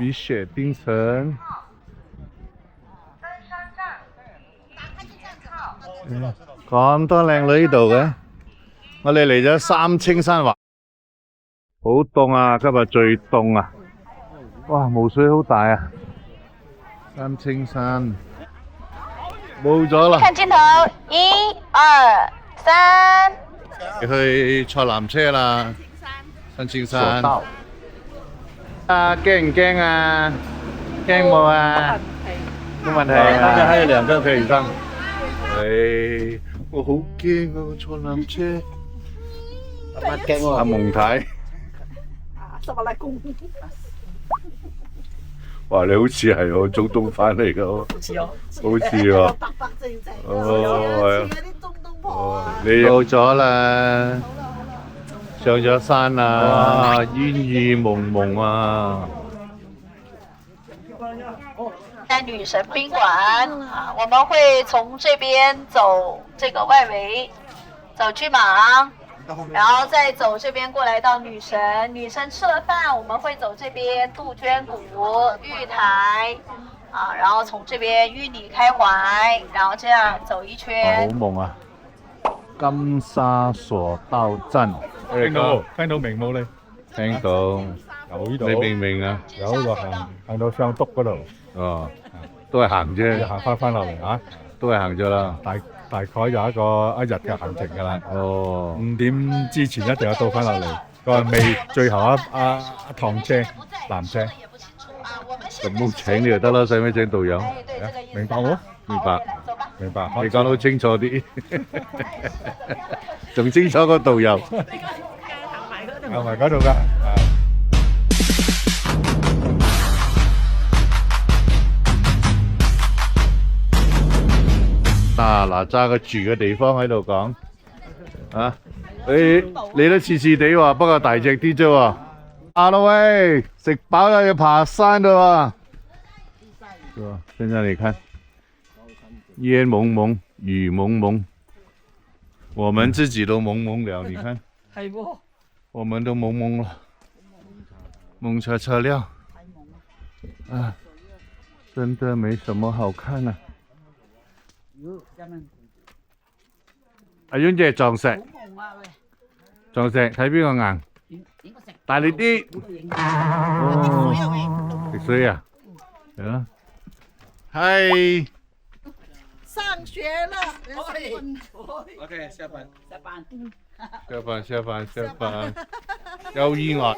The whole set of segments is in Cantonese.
比雪冰城。咁多靚女呢度嘅，我哋嚟咗三清山滑，好凍啊！今日最凍啊！哇，霧水好大啊！三清山冇咗啦。看鏡頭，1、2、3。去坐纜車啦，新青山。啊，驚唔驚啊？驚冇啊？冇問題啊！今日喺兩張飛生。唉，我好驚啊！坐纜車。乜驚喎？阿蒙太。哇！你好似係我中東翻嚟噶，好似喎。白白淨淨，哦，似嗰啲中東婆啊！你到咗啦，上咗山啦，煙雨蒙蒙啊！在女神賓館啊，我們會從這邊走這個外圍，走巨蟒，然後再走這邊過來到女神。女神吃了飯，我們會走這邊杜鵑谷、玉台啊，然後從這邊玉里開懷，然後這樣走一圈。好夢啊！金沙索道鎮，聽到明冇你？聽到，有呢度，你明唔明啊？有呢個行到雙篤嗰度，哦，都係行啫，行翻落嚟嚇，都係行咗啦。大概有一日嘅行程㗎啦。哦，5點之前一定要到翻落嚟，佢話未最後一趟車纜車，就唔好請你就得啦，使唔使請導遊？明白冇？明白。明白，你講到清楚啲，仲清楚個導遊。行埋嗰度㗎。嗱，揸個住嘅地方喺度講，啊，你都似似地喎，不過大隻啲啫喎。啊啦喂，食飽了要爬山的喎。是吧？現在你看，煙蒙蒙，雨蒙蒙，我們自己都蒙蒙了，你看，我們都蒙蒙了，蒙查查了，啊，真的沒什麼好看啊。阿婉姐撞石，撞石睇邊個硬？大力啲。哦，食水啊？係咯。係。上學了OK，下班。下班。有意外。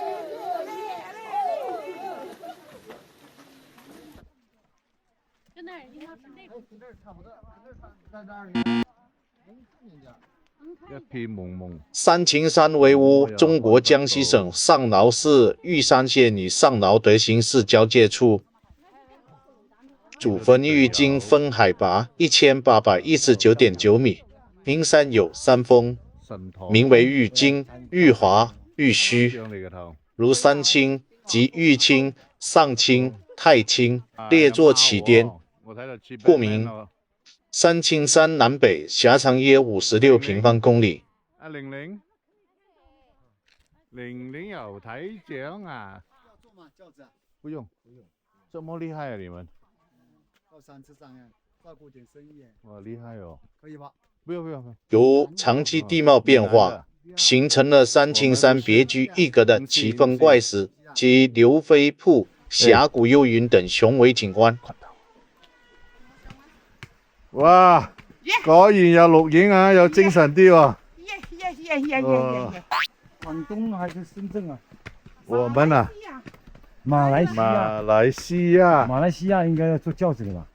一片蒙蒙。三清山为吾中国江西省上饶市玉山县与上饶德兴市交界处，主峰玉经峰海拔1819.9米，名山有3峰，名为玉经、玉华、玉虚，如三清及玉清、上清、太清列作起点，故名。三清山南北狭长约56平方公里。阿玲玲有睇獎啊？要坐吗？轿子啊？不用，這麼厲害啊你們？到山車上呀，照顧點生意。哇，厲害哦！可以吧？不用。由长期地貌变化，形成了三清山别具一格的奇峰怪石及流飞瀑、峡谷幽云等雄伟景观。哇，果然有錄影啊，有精神啲喎。廣東還是深圳啊？我們啊，馬來西亞應該要坐轎子的吧？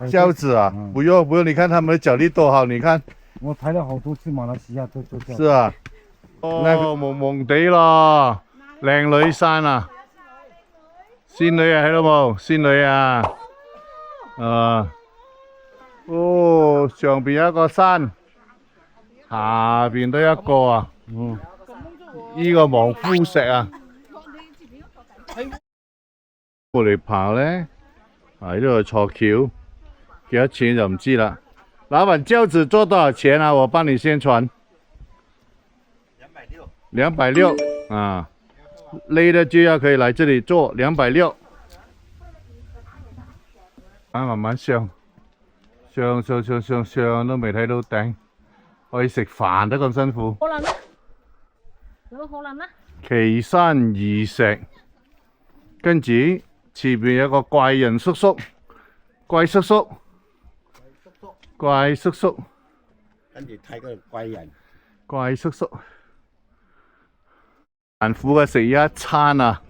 轎子啊，不用，你看他們的腳力多好，你看。我拍了好多次馬來西亞都坐轎子。是啊。哦，蒙蒙地咯，靚女山啊，仙女啊喺度冇？仙女啊，哦，上邊有一個山，下邊都一個啊，呢個望夫石啊，我哋爬咧，喺呢度坐橋，幾多錢就唔知啦。老闆，轎子坐多少錢啊？我幫你宣傳。260啊，累的就要可以來這裡坐260。慢慢上都未睇到頂，可以食飯都咁辛苦。好難咩？有好難咩？奇山異石，跟住前邊有個怪人叔叔，怪叔叔，跟住睇嗰個貴人，怪叔叔，辛苦嘅食一餐啊！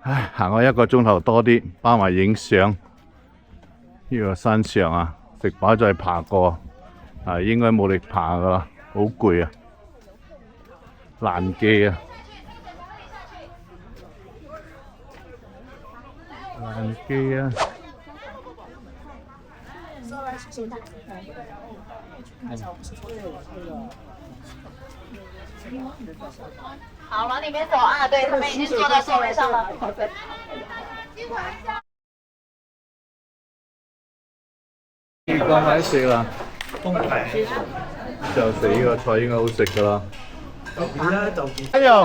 唉，行咗1個鐘頭多啲，包埋影相。呢個山上啊，食飽再爬過，啊應該冇力爬噶啦，好攰啊，難記啊，難記啊！好，往里面走啊！对他们已经坐到座位上了。剛開食啦，就食呢個菜應該好食噶啦。哎呦，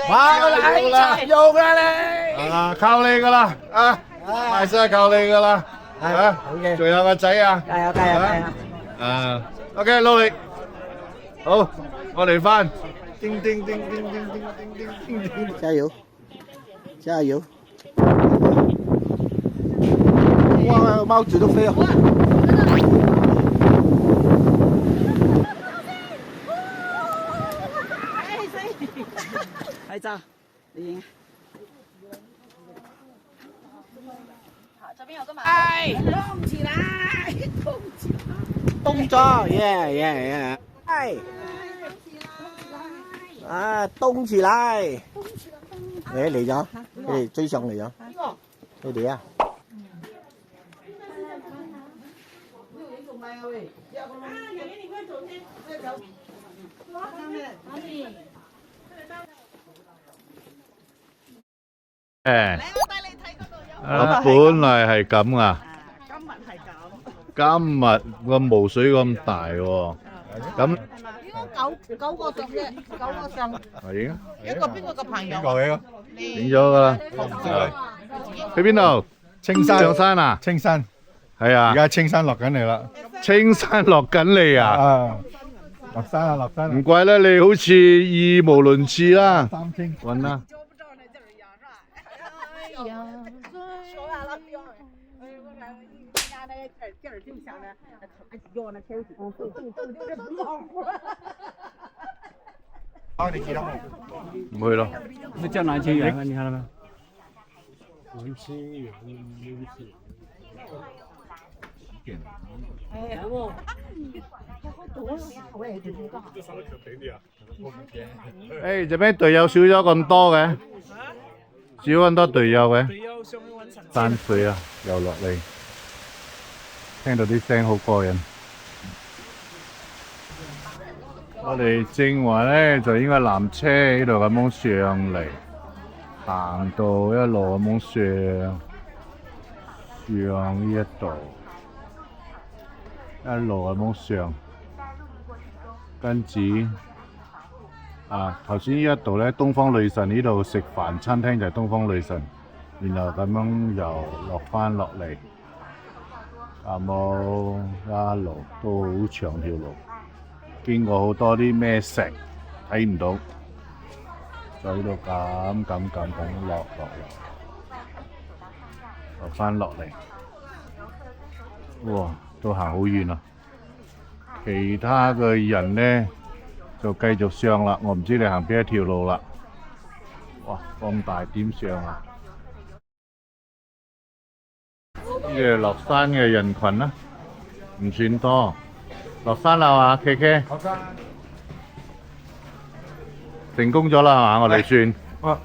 哇！嚟啦，用啦你！啊，靠你噶啦，啊，大師靠你噶啦，啊，仲有個仔啊，加油！啊 ，OK， 努力，好，我哋翻，叮，加油！哇，貓子都飛啊！拍照，你好，这边有个马。动起来，動作，耶！哎，啊，動起來！誒嚟咗，佢哋追上嚟咗，佢哋啊！誒，啊，本來係咁啊，今日個霧水咁大喎，咁九個上嘅，9個上，影啊，一個邊個嘅朋友？邊個嚟㗎？影咗噶啦，去邊度？青山上山啊？青山，係啊而，家青山落緊嚟啦。青山落緊嚟啊！啊，落山啦，落山啦。唔怪得你好似語無倫次啦，三清。揾啦。哎呀，说完了，哎，我看人家那个劲儿就像那要那天动这不老虎。我哋記得唔去咯。那叫南清源啊，你看到没？誒，做咩隊友少咗咁多嘅？少咁多隊友嘅？山水啊，又落嚟，聽到啲聲好過癮。我哋正話咧就應該纜車呢度咁樣上嚟，行到一路咁樣上呢一度，一路咁樣上，跟住啊頭先呢一度咧東方女神呢度食飯餐廳就係東方女神，然後咁樣又落翻落嚟，冇一路都好長條路。經過好多啲咩石，睇唔到，就喺度咁落翻落嚟，哇！都行好遠啊！其他嘅人呢，就繼續上啦，我唔知你行邊一條路啦。哇！咁大點上啊？呢個落山嘅人群啦，唔算多。落山啦嘛，K K，成功咗啦係嘛？我哋算，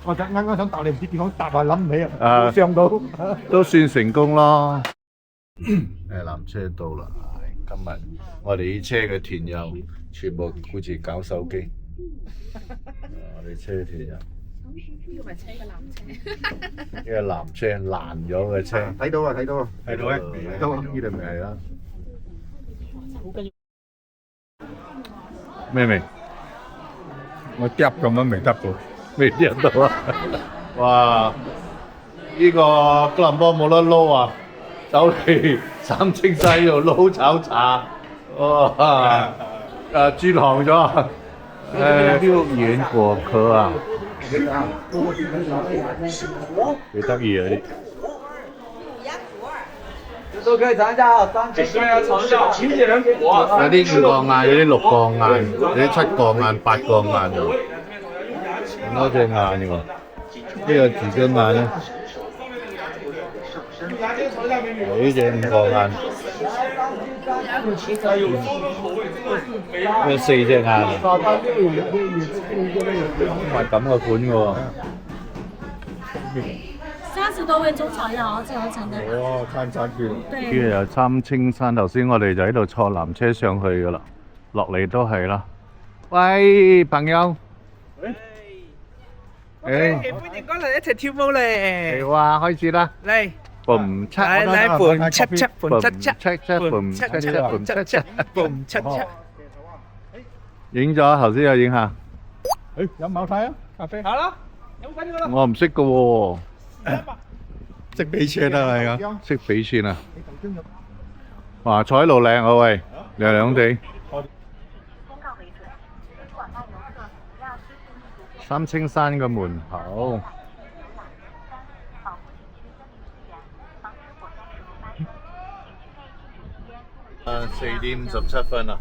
我就啱想答你，唔知點講答啊，諗唔起啊，誒上到。都算成功咯。纜車到啦，今日我哋啲車嘅團友全部顧住搞手機。我哋車團友。呢個係車嘅纜車。呢個纜車爛咗嘅車。睇到啊，睇到啊，睇到咧，睇到呢度咪係啦。咩味？我嗒咁樣未得到。未入到啊！哇！呢個吉隆坡冇得撈啊，走嚟三清山呢度撈炒茶，哇！轉行咗，榴蓮果殼啊，幾得意啊！都可以嘗一下啊，當然要嘗一下，請姐人給我。有啲5個眼，有啲6個眼，有啲7個眼、8個眼喎，咁多隻眼嘅喎，呢個幾個眼咧？呢隻5個眼，呢4隻眼，係咁嘅款嘅喎。30多位中草藥，最後層嘅。哦，參餐券。跟住又三清山，頭先我哋就喺度坐纜車上去噶啦，落嚟都係啦。喂，朋友。歡迎過嚟一齊跳舞嚟。係話開始啦。嚟。boom 七。嚟 boom 七七 boom 七七 boom 七七 boom 七七 boom 七七。影咗，頭先有影下。誒，飲茅台啊，咖啡。好啦，飲緊㗎啦。我唔識㗎喎。識俾錢啊，係啊。識俾錢啊！哇，坐喺度靚啊喂，涼涼地。三清山嘅門口。4點57分啦。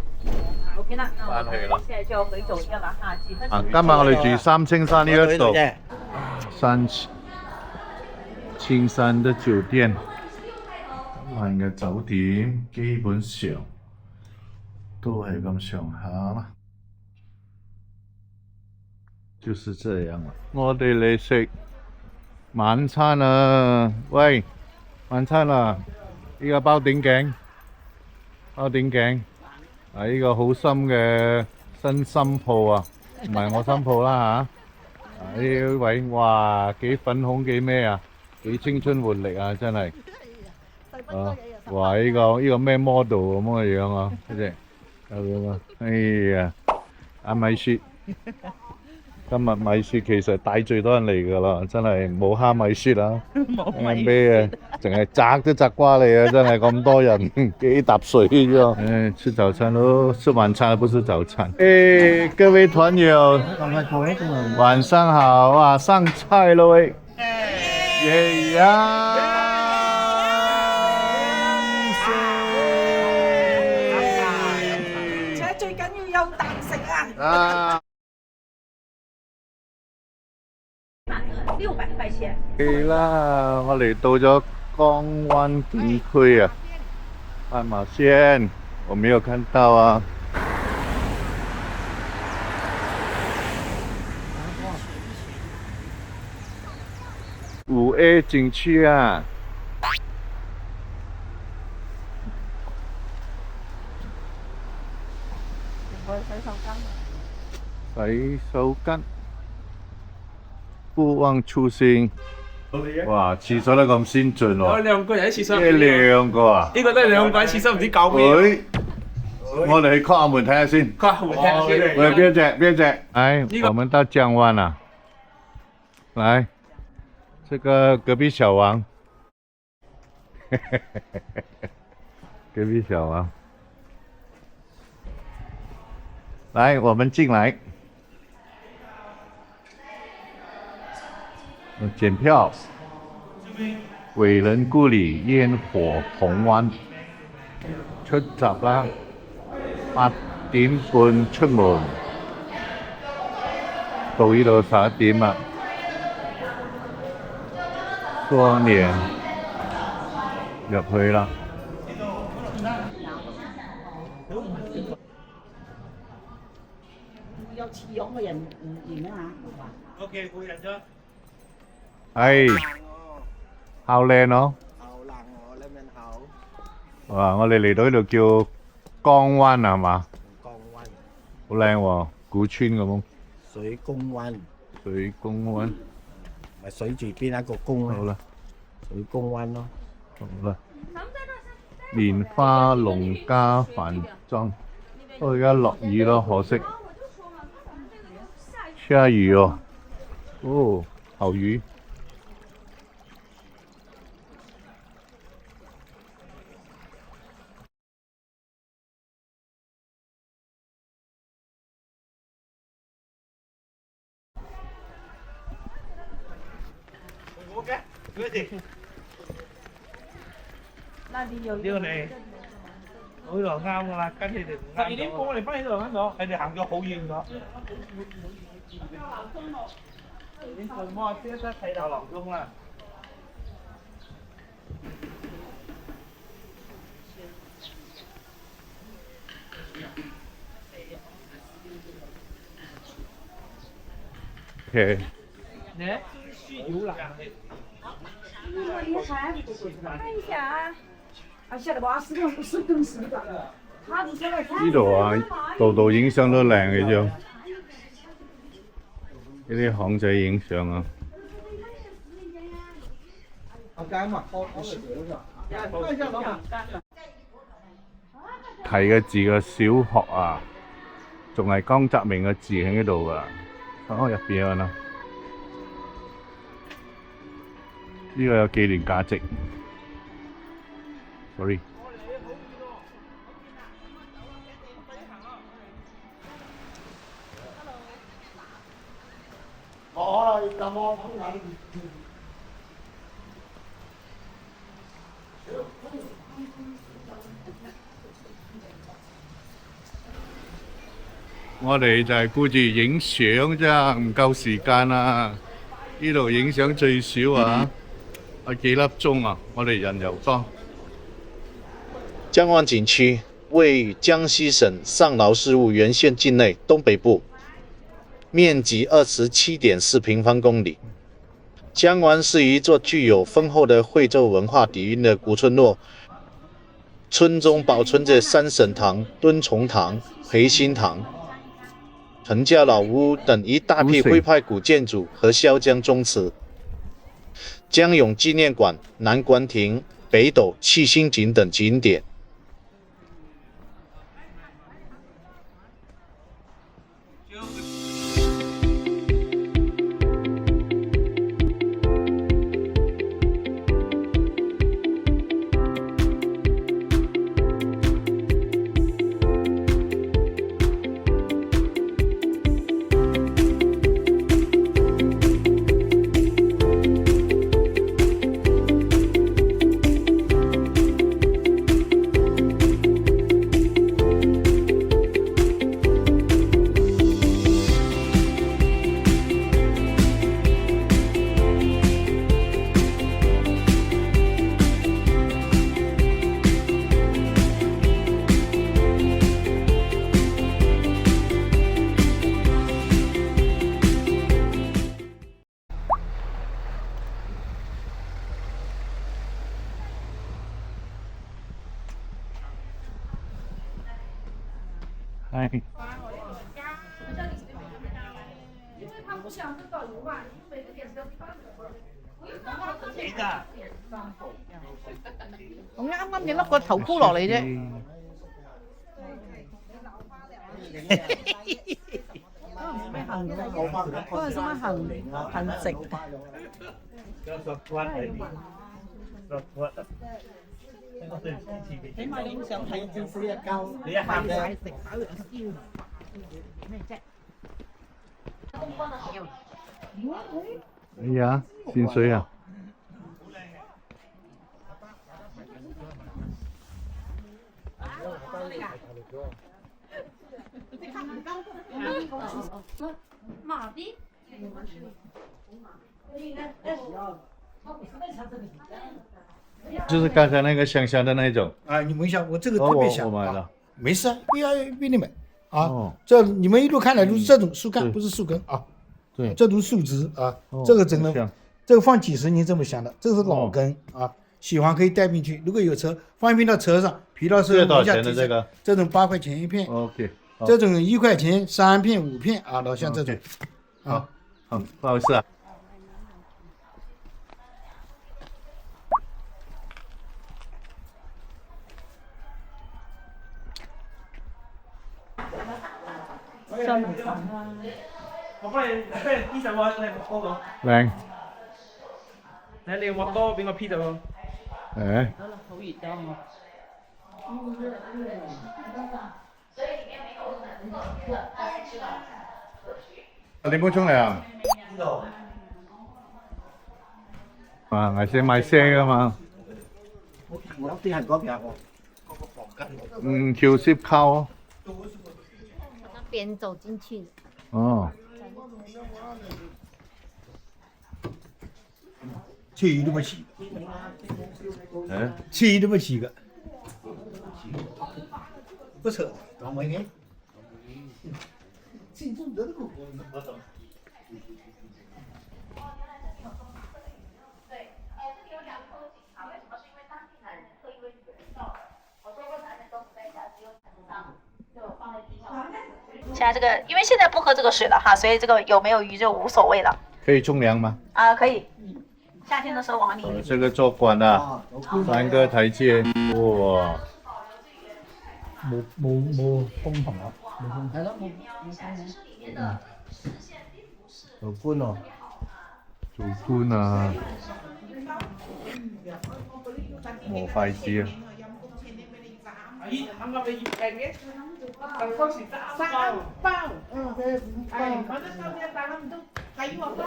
OK 啦，翻去啦。現在就回走一個啦哈，幾分鐘。今日我哋住三清山呢一度。三清山的酒店，今晚嘅酒店基本上都係咁上下啦，就是這樣啦。我哋嚟食晚餐啊！喂，晚餐啊！呢個包頂頸，包頂頸，呢個好深嘅新心鋪啊，唔係我心鋪啦嚇。呢位哇幾粉紅幾咩啊，幾青春活力啊真係啊！哇呢個咩 model 咁嘅樣啊，呢隻有樣啊！哎呀，阿米雪，今日米雪其實帶最多人嚟㗎啦，真係冇蝦米雪啊！咩啊，淨係摘都摘瓜嚟啊！真係咁多人幾揼水啫。吃早餐咯，吃晚餐不是早餐。各位團友，晚上好啊！上菜咯喂！耶呀！且最緊要有啖食啊！ 600塊錢。係啦，我嚟到咗江灣景區啊，斑馬線，我沒有看到啊。5A 景區啊。洗手間。不忘初心，哇！廁所都咁先進喎，有2個人喺廁所。呢2個啊？呢個都係2個喺廁所，唔知搞咩。我哋去敲下門睇下先。敲下門睇下先。喂，邊隻？邊隻？哎，我們到江灣啦。來，這個隔壁小王，隔壁小王，來，我們進來。檢票，偉人故里煙火紅灣出閘啦，8點半出門，到呢度11點啦。過年入去啦。有似樣嘅人認啊嚇。OK， 會認咗。係，好靚咯！好冷喎，你問好。哇！我哋嚟到呢度叫江灣係嘛？江灣。好靚喎，古村咁。水公灣。水公灣。咪水字邊一個公啊？好啦。水公灣咯。好啦。蓮花農家飯莊，不過而家落雨咯，可惜。下雨哦。哦，好魚。那你有呢個你好度啱噶啦，跟你哋12點半我哋翻呢度啱咗，你哋行咗好遠咗。已經做乜先得睇到樓鐘啦。OK，呢？有啦。看一下啊，啊，晓得吧？是更是的，他是来看。呢度啊，度度影相都靚嘅啫。呢啲巷仔影相啊。睇嘅字嘅小學啊，仲係江澤民嘅字喺呢度噶。哦，入邊有啦。呢個有紀念價值。Sorry。我哋就係顧住影相啫，唔夠時間啊！呢度影相最少啊，幾粒鐘啊！我哋人又多。江湾景区位于江西省上饶市务源县境内东北部，面积27.4平方公里。江湾是一座具有丰厚的惠州文化底蕴的古村落，村中保存着三省堂、敦崇堂、培新堂、陈家老屋等一大批徽派古建筑和萧江宗祠。江永纪念馆、南关亭、北斗、七星井等景点。係。因为他不想跟导游嘛，每个点都放着。我啱啱影粒個頭箍落嚟啫。咩行？嗰個使乜行直？起碼影相睇電視就夠，你一喊晒食飽又燒，咩啫？哎呀，潛水啊！马的。就是刚才那个香香的那种。啊，你闻一下，我这个特别香。我买了。没事啊，别你买啊。这你们一路看来都是这种树干，不是树根啊。对，这都是树枝啊。这个真的，这个放几十年这么香的，这是老根啊。喜欢可以带进去，如果有车，放一瓶到车上，皮到时候多少钱的这个？这种8块钱一片。OK。这种1块钱3片5片啊，老像这种。好，好，不好意思啊。我幫你P 實喎，你畫多個。靚。你畫多俾我 P 實喎。誒。好啦，好熱㗎我。你冇沖涼？啊，係識買聲噶嘛。我啲係嗰邊橋攝靠啊。那边走进去。哦。切都冇切。切都冇切個。不錯，講咩嘅？现在这个，因为现在不喝这个水了哈，所以这个有没有鱼就无所谓了。可以沖涼嗎？啊，可以。夏天的时候往里。這個做慣啦，3個台階，哇！冇風筒啊！係咯，冇做官喎，做官啊！冇筷子啊！啱啱你平嘅，當時3包，係，反正收啲大家唔都睇喎啦。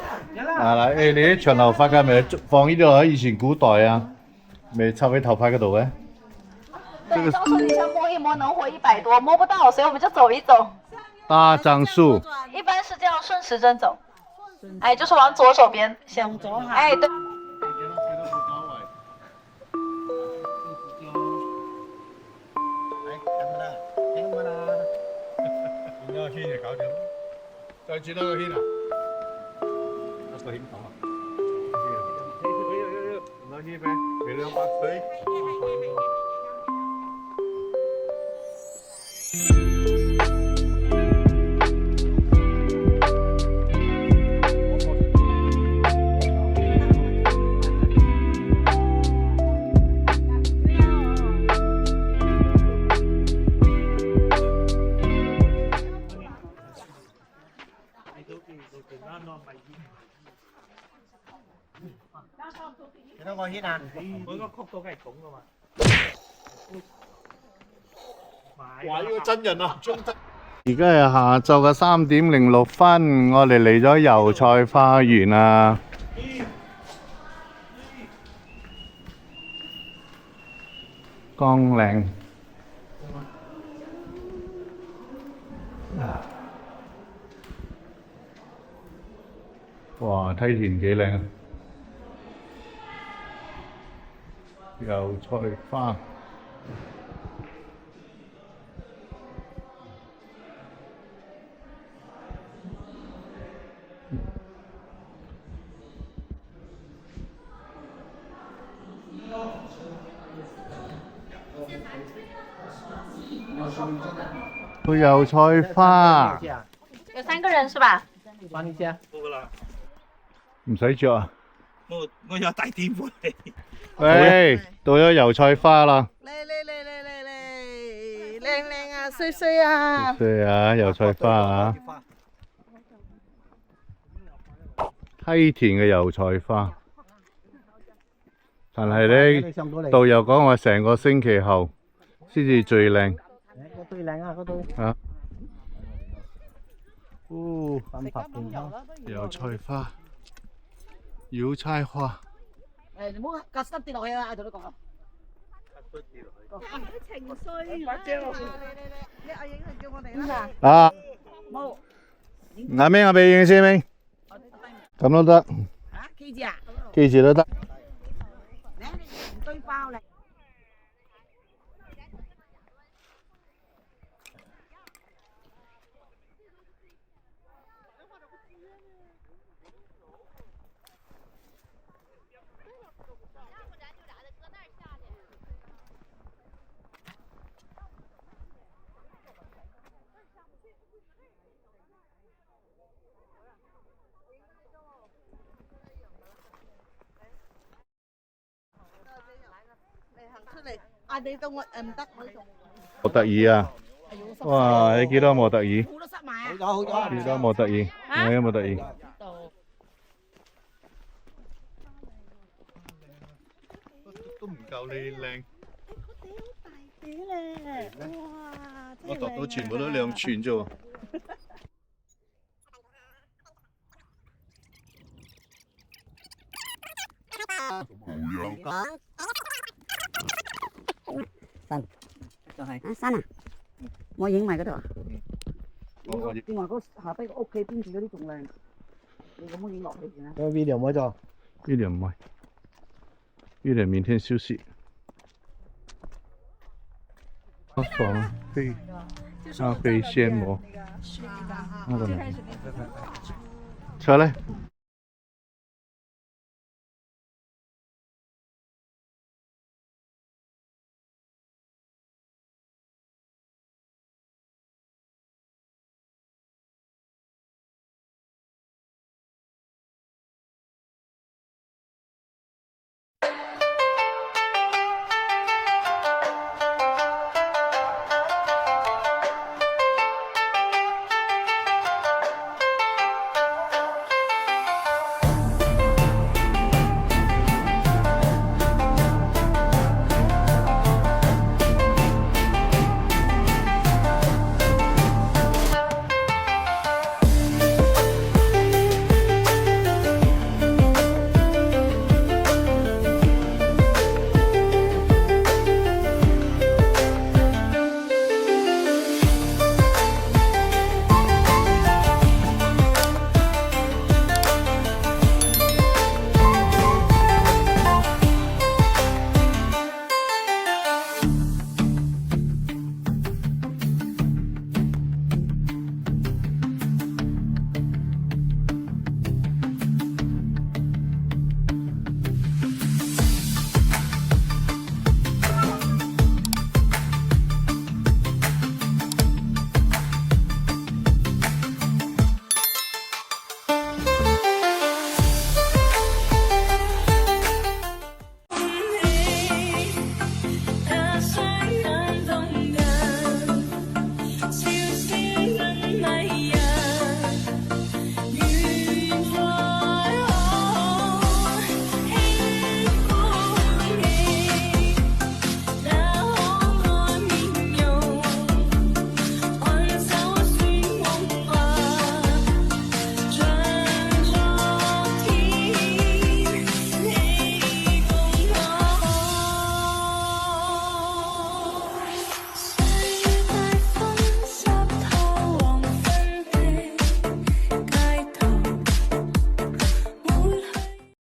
啊嗱，誒你啲長頭髮嘅咪放呢度喺以前古代啊，咪插喺頭髮嗰度嘅。对，到时候你想摸一摸，能活100多，摸不到，所以我们就走一走。大樟樹。一般是这样顺时针走，哎，就是往左手邊先。哎，對。轉咗個圈就搞掂，再轉多個圈啊！一個圈講啊！唔攞圈咩？俾兩百水。幾多個圈啊？每個曲度係咁噶嘛。哇！呢個真人啊，而家係下晝嘅3:06，我哋嚟咗油菜花園啊！江嶺。哇！梯田幾靚啊！油菜花。油菜花。有3個人是吧？幫你先。冇噶啦。唔使着啊！我有大電盤嚟。喂，到咗油菜花啦！嚟，靚啊，衰衰啊！對啊，油菜花啊！梯田嘅油菜花，但係咧，導遊講話成個星期後先至最靚。最靚啊，嗰度。啊！哦，油菜花，油菜花。誒，你唔好夾濕跌落去啊！同你講。情緒啊！你阿影係叫我哋啦。啊！冇。阿明，我俾影先明。咁都得。啊，K 字啊？K 字都得。你成堆包嚟。啊！你到我唔得，我仲模特兒啊！哇！你幾多模特兒？好多塞埋啊！好咗。幾多模特兒？我有模特兒。都唔夠你靚。大啲咧！哇！我度到全部都2寸啫喎。就係山啊！我影埋嗰度啊！另外嗰下低個屋企邊住嗰啲仲靚，你咁樣影落去先啦。有 video 冇做？video 唔係，video 明天休息。好爽啊！咖啡鲜蘑，那个呢？车嘞？